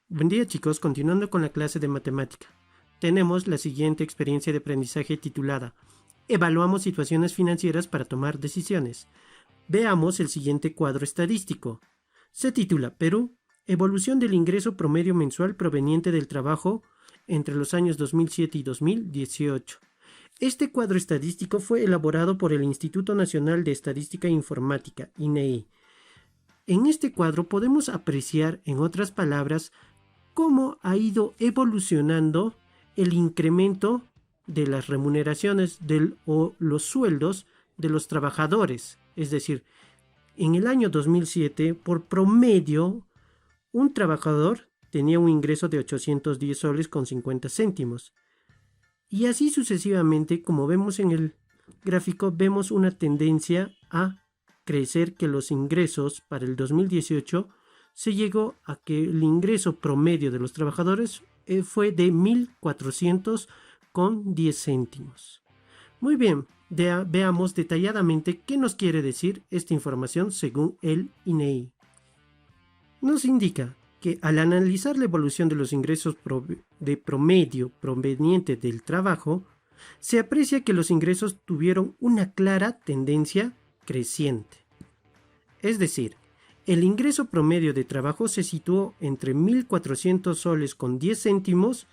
Buen día chicos, continuando con la clase de matemática. Tenemos la siguiente experiencia de aprendizaje titulada Evaluamos situaciones financieras para tomar decisiones. Veamos el siguiente cuadro estadístico. Se titula Perú, evolución del ingreso promedio mensual proveniente del trabajo entre los años 2007 y 2018. Este cuadro estadístico fue elaborado por el Instituto Nacional de Estadística e Informática, INEI. En este cuadro podemos apreciar, en otras palabras, cómo ha ido evolucionando el incremento de las remuneraciones o los sueldos de los trabajadores. Es decir, en el año 2007, por promedio, un trabajador tenía un ingreso de 810 soles con 50 céntimos. Y así sucesivamente, como vemos en el gráfico, vemos una tendencia a crecer, que los ingresos para el 2018 se llegó a que el ingreso promedio de los trabajadores fue de 1.400 con 10 céntimos. Muy bien, veamos detalladamente qué nos quiere decir esta información según el INEI. Nos indica que al analizar la evolución de los ingresos de promedio provenientes del trabajo, se aprecia que los ingresos tuvieron una clara tendencia creciente. Es decir, el ingreso promedio de trabajo se situó entre 1.400 soles con 10 céntimos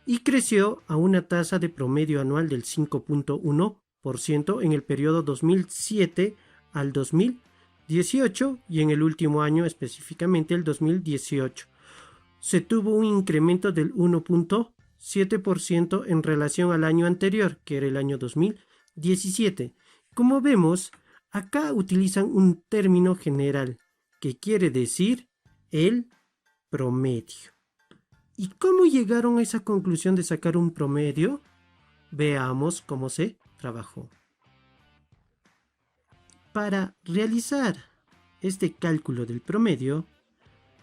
y creció a una tasa de promedio anual del 5.1% en el periodo 2007 al 2018 y en el último año, específicamente el 2018. Se tuvo un incremento del 1.7% en relación al año anterior, que era el año 2017. Como vemos, acá utilizan un término general que quiere decir el promedio. ¿Y cómo llegaron a esa conclusión de sacar un promedio? Veamos cómo se trabajó. Para realizar este cálculo del promedio,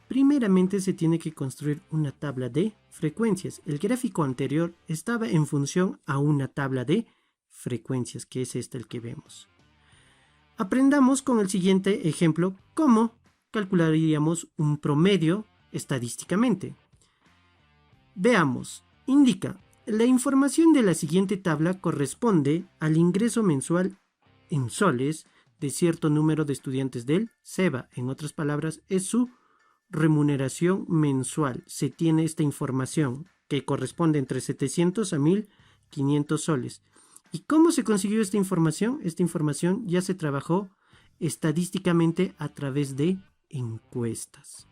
primeramente se tiene que construir una tabla de frecuencias. El gráfico anterior estaba en función a una tabla de frecuencias, que es este el que vemos. Aprendamos con el siguiente ejemplo cómo calcularíamos un promedio estadísticamente. Veamos, indica, la información de la siguiente tabla corresponde al ingreso mensual en soles de cierto número de estudiantes del SEBA. En otras palabras, es su remuneración mensual. Se tiene esta información que corresponde entre 700 a 1.500 soles. ¿Y cómo se consiguió esta información? Esta información ya se trabajó estadísticamente a través de encuestas.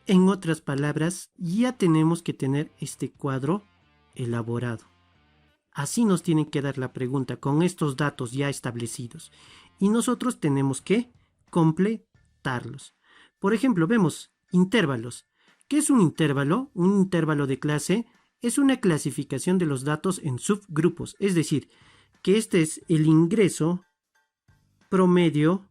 En otras palabras, ya tenemos que tener este cuadro elaborado. Así nos tienen que dar la pregunta con estos datos ya establecidos. Y nosotros tenemos que completarlos. Por ejemplo, vemos intervalos. ¿Qué es un intervalo? Un intervalo de clase es una clasificación de los datos en subgrupos. Es decir, que este es el ingreso promedio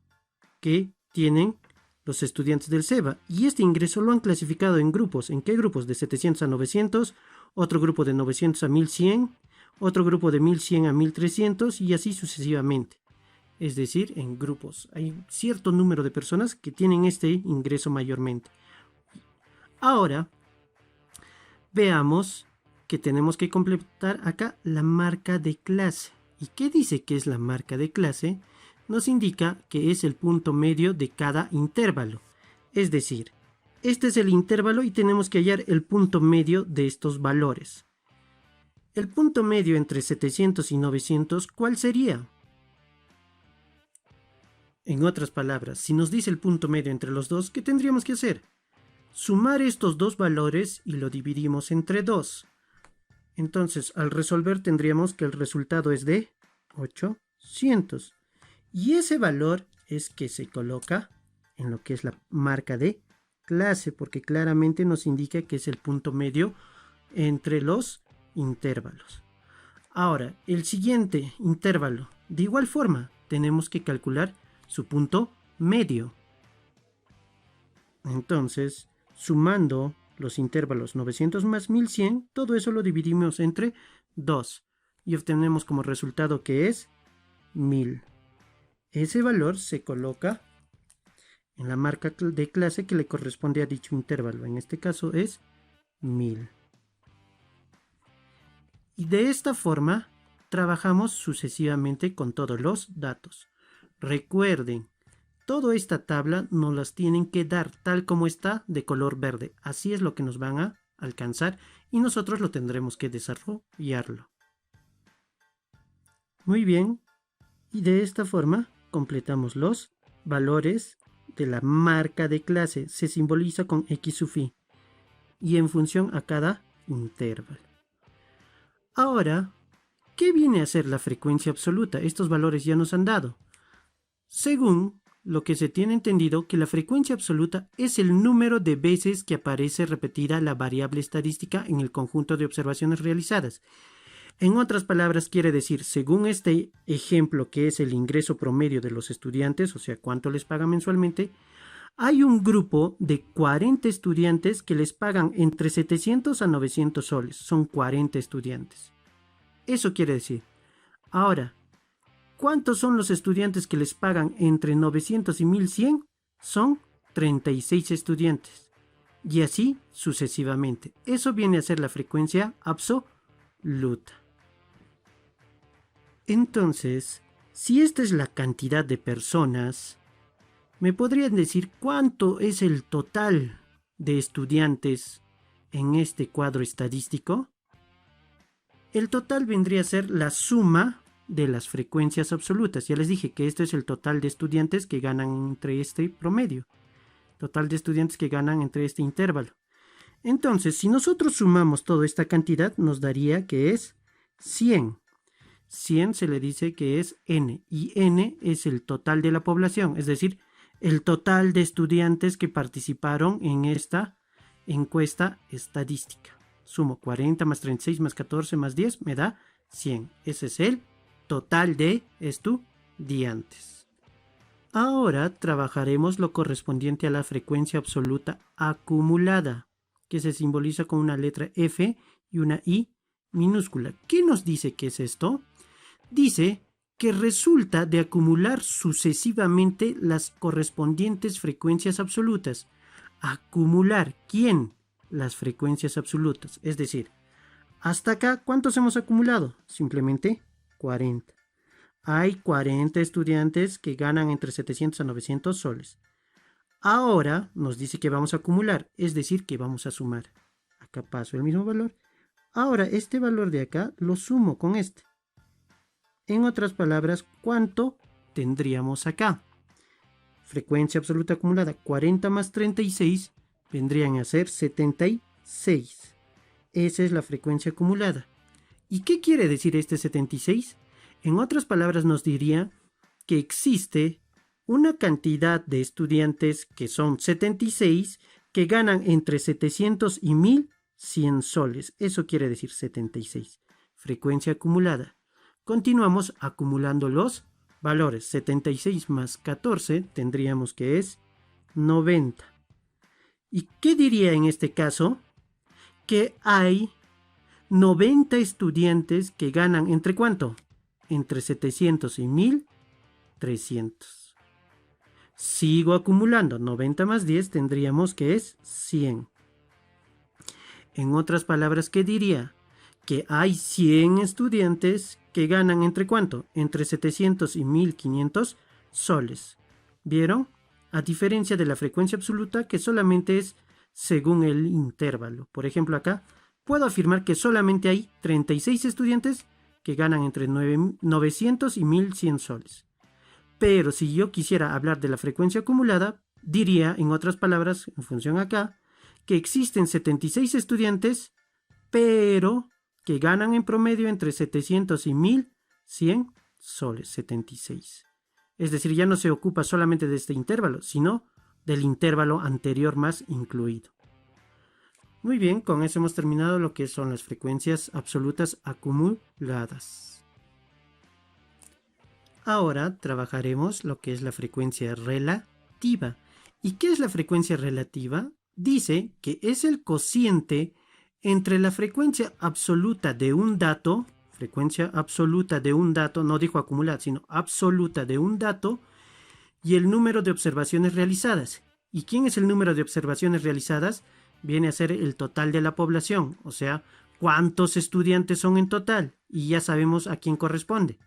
que tienen los estudiantes del SEBA. Y este ingreso lo han clasificado en grupos. ¿En qué grupos? De 700 a 900, otro grupo de 900 a 1100, otro grupo de 1100 a 1300 y así sucesivamente. Es decir, en grupos. Hay cierto número de personas que tienen este ingreso mayormente. Ahora, veamos que tenemos que completar acá la marca de clase. ¿Y qué dice que es la marca de clase? Nos indica que es el punto medio de cada intervalo. Es decir, este es el intervalo y tenemos que hallar el punto medio de estos valores. El punto medio entre 700 y 900, ¿cuál sería? En otras palabras, si nos dice el punto medio entre los dos, ¿qué tendríamos que hacer? Sumar estos dos valores y lo dividimos entre 2. Entonces, al resolver tendríamos que el resultado es de 800. Y ese valor es que se coloca en lo que es la marca de clase, porque claramente nos indica que es el punto medio entre los intervalos. Ahora, el siguiente intervalo. De igual forma, tenemos que calcular su punto medio. Entonces, sumando los intervalos 900 más 1100, todo eso lo dividimos entre 2 y obtenemos como resultado que es 1000. Ese valor se coloca en la marca de clase que le corresponde a dicho intervalo. En este caso es 1000. Y de esta forma trabajamos sucesivamente con todos los datos. Recuerden, toda esta tabla nos las tienen que dar tal como está de color verde. Así es lo que nos van a alcanzar y nosotros lo tendremos que desarrollarlo. Muy bien, y de esta forma completamos los valores de la marca de clase. Se simboliza con X sub i y en función a cada intervalo. Ahora, ¿qué viene a ser la frecuencia absoluta? Estos valores ya nos han dado. Según lo que se tiene entendido, que la frecuencia absoluta es el número de veces que aparece repetida la variable estadística en el conjunto de observaciones realizadas. En otras palabras, quiere decir, según este ejemplo que es el ingreso promedio de los estudiantes, o sea, cuánto les pagan mensualmente, hay un grupo de 40 estudiantes que les pagan entre 700 a 900 soles. Son 40 estudiantes. Eso quiere decir. Ahora, ¿cuántos son los estudiantes que les pagan entre 900 y 1100? Son 36 estudiantes. Y así sucesivamente. Eso viene a ser la frecuencia absoluta. Entonces, si esta es la cantidad de personas, ¿me podrían decir cuánto es el total de estudiantes en este cuadro estadístico? El total vendría a ser la suma de las frecuencias absolutas. Ya les dije que esto es el total de estudiantes que ganan entre este promedio. Total de estudiantes que ganan entre este intervalo. Entonces, si nosotros sumamos toda esta cantidad, nos daría que es 100. 100 se le dice que es n, y n es el total de la población, es decir, el total de estudiantes que participaron en esta encuesta estadística. Sumo 40 más 36 más 14 más 10 me da 100. Ese es el total de estudiantes. Ahora trabajaremos lo correspondiente a la frecuencia absoluta acumulada, que se simboliza con una letra F y una I minúscula. ¿Qué nos dice que es esto? Dice que resulta de acumular sucesivamente las correspondientes frecuencias absolutas. Acumular, ¿quién? Las frecuencias absolutas. Es decir, hasta acá, ¿cuántos hemos acumulado? Simplemente 40. Hay 40 estudiantes que ganan entre 700 a 900 soles. Ahora nos dice que vamos a acumular, es decir, que vamos a sumar. Acá paso el mismo valor. Ahora, este valor de acá lo sumo con este. En otras palabras, ¿cuánto tendríamos acá? Frecuencia absoluta acumulada, 40 más 36 vendrían a ser 76. Esa es la frecuencia acumulada. ¿Y qué quiere decir este 76? En otras palabras nos diría que existe una cantidad de estudiantes que son 76 que ganan entre 700 y 1100 soles. Eso quiere decir 76. Frecuencia acumulada. Continuamos acumulando los valores. 76 más 14 tendríamos que es 90. ¿Y qué diría en este caso? Que hay 90 estudiantes que ganan ¿entre cuánto? Entre 700 y 1300. Sigo acumulando. 90 más 10 tendríamos que es 100. En otras palabras, ¿qué diría? Que hay 100 estudiantes que ganan ¿entre cuánto? Entre 700 y 1500 soles. ¿Vieron? A diferencia de la frecuencia absoluta, que solamente es según el intervalo. Por ejemplo, acá puedo afirmar que solamente hay 36 estudiantes que ganan entre 900 y 1100 soles. Pero si yo quisiera hablar de la frecuencia acumulada, diría, en otras palabras, en función acá, que existen 76 estudiantes, pero que ganan en promedio entre 700 y 1100 soles, 76. Es decir, ya no se ocupa solamente de este intervalo, sino del intervalo anterior más incluido. Muy bien, con eso hemos terminado lo que son las frecuencias absolutas acumuladas. Ahora trabajaremos lo que es la frecuencia relativa. ¿Y qué es la frecuencia relativa? Dice que es el cociente entre la frecuencia absoluta de un dato, no dijo acumulada, sino absoluta de un dato, y el número de observaciones realizadas. ¿Y quién es el número de observaciones realizadas? Viene a ser el total de la población, o sea, cuántos estudiantes son en total, y ya sabemos a quién corresponde.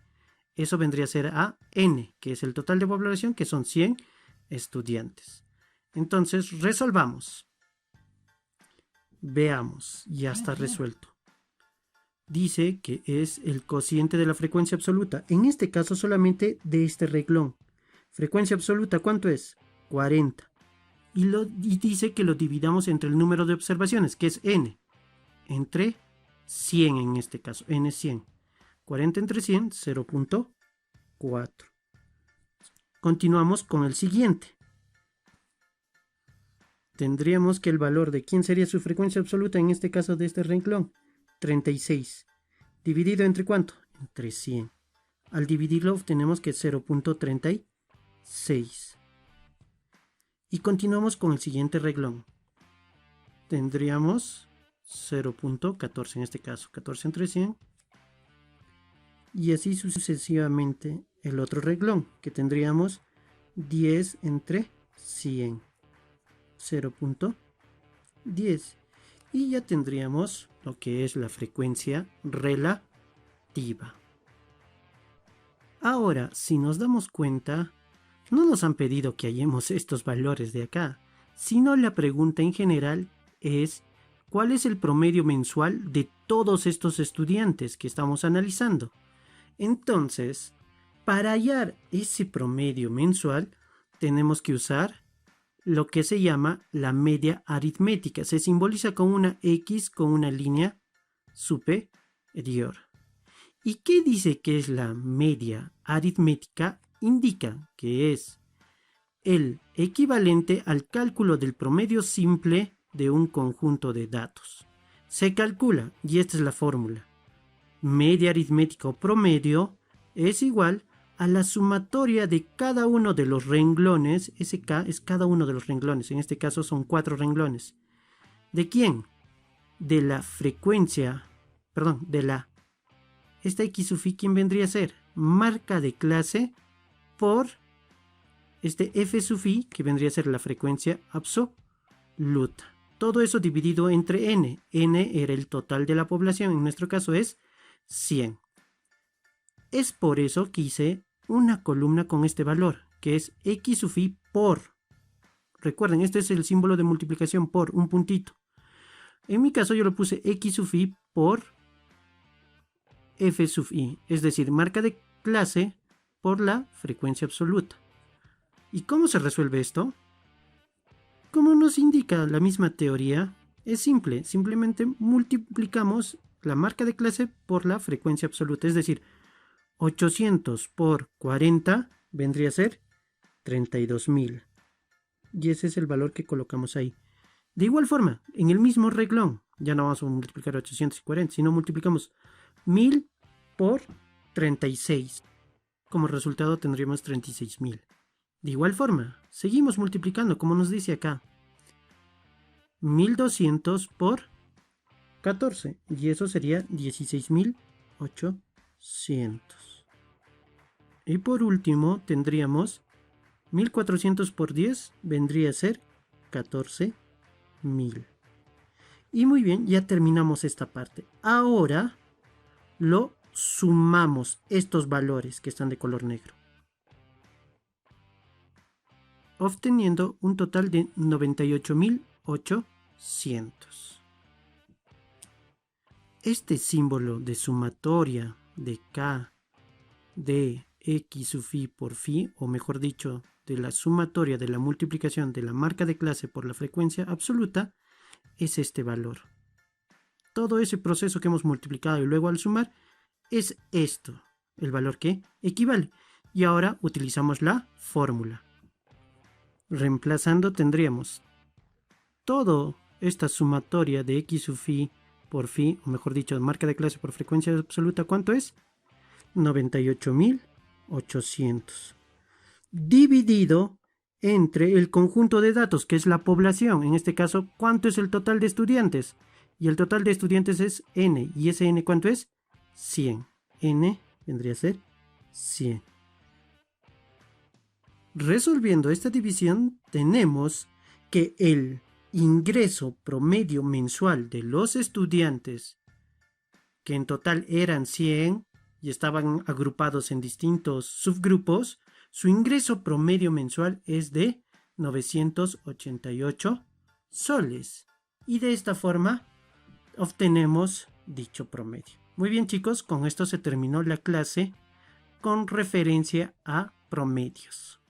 Eso vendría a ser a n, que es el total de población, que son 100 estudiantes. Entonces, resolvamos. Veamos, ya está resuelto. Dice que es el cociente de la frecuencia absoluta, en este caso solamente de este renglón. Frecuencia absoluta, ¿cuánto es? 40. Y dice que lo dividamos entre el número de observaciones, que es n, entre 100 en este caso, n es 100. 40 entre 100, 0.4. Continuamos con el siguiente. Tendríamos que el valor de quién sería su frecuencia absoluta, en este caso de este renglón, 36. ¿Dividido entre cuánto? Entre 100. Al dividirlo obtenemos que es 0.36. Y continuamos con el siguiente renglón. Tendríamos 0.14 en este caso, 14 entre 100. Y así sucesivamente el otro renglón, que tendríamos 10 entre 100. 0.10. Y ya tendríamos lo que es la frecuencia relativa. Ahora, si nos damos cuenta, no nos han pedido que hallemos estos valores de acá, sino la pregunta en general es ¿cuál es el promedio mensual de todos estos estudiantes que estamos analizando? Entonces, para hallar ese promedio mensual, tenemos que usar lo que se llama la media aritmética. Se simboliza con una X con una línea superior. ¿Y qué dice que es la media aritmética? Indica que es el equivalente al cálculo del promedio simple de un conjunto de datos. Se calcula, y esta es la fórmula, media aritmética o promedio es igual a la sumatoria de cada uno de los renglones. SK es cada uno de los renglones, en este caso son 4 renglones. ¿De quién? De la frecuencia, perdón, esta X sub i, ¿quién vendría a ser? Marca de clase por este F sub i, que vendría a ser la frecuencia absoluta. Todo eso dividido entre n. N era el total de la población, en nuestro caso es 100. Es por eso que hice una columna con este valor, que es X sub i por. Recuerden, este es el símbolo de multiplicación por, un puntito. En mi caso yo lo puse X sub i por F sub i, es decir, marca de clase por la frecuencia absoluta. ¿Y cómo se resuelve esto? Como nos indica la misma teoría, es simple, simplemente multiplicamos la marca de clase por la frecuencia absoluta, es decir, 800 por 40 vendría a ser 32.000. Y ese es el valor que colocamos ahí. De igual forma, en el mismo renglón, ya no vamos a multiplicar 840, sino multiplicamos 1000 por 36. Como resultado tendríamos 36.000. De igual forma, seguimos multiplicando, como nos dice acá. 1200 por 14. Y eso sería 16.800. Y por último tendríamos 1400 por 10 vendría a ser 14.000. Y muy bien, ya terminamos esta parte. Ahora lo sumamos, estos valores que están de color negro, obteniendo un total de 98.800. Este símbolo de sumatoria de K de X sub i por phi, o mejor dicho, de la sumatoria de la multiplicación de la marca de clase por la frecuencia absoluta, es este valor. Todo ese proceso que hemos multiplicado y luego al sumar es esto, el valor que equivale. Y ahora utilizamos la fórmula. Reemplazando tendríamos toda esta sumatoria de X sub i por phi, o mejor dicho, marca de clase por frecuencia absoluta, ¿cuánto es? 98.800. Dividido entre el conjunto de datos, que es la población. En este caso, ¿cuánto es el total de estudiantes? Y el total de estudiantes es n. ¿Y ese n cuánto es? 100. N vendría a ser 100. Resolviendo esta división, tenemos que el ingreso promedio mensual de los estudiantes, que en total eran 100 y estaban agrupados en distintos subgrupos, su ingreso promedio mensual es de 988 soles. Y de esta forma obtenemos dicho promedio. Muy bien, chicos, con esto se terminó la clase con referencia a promedios.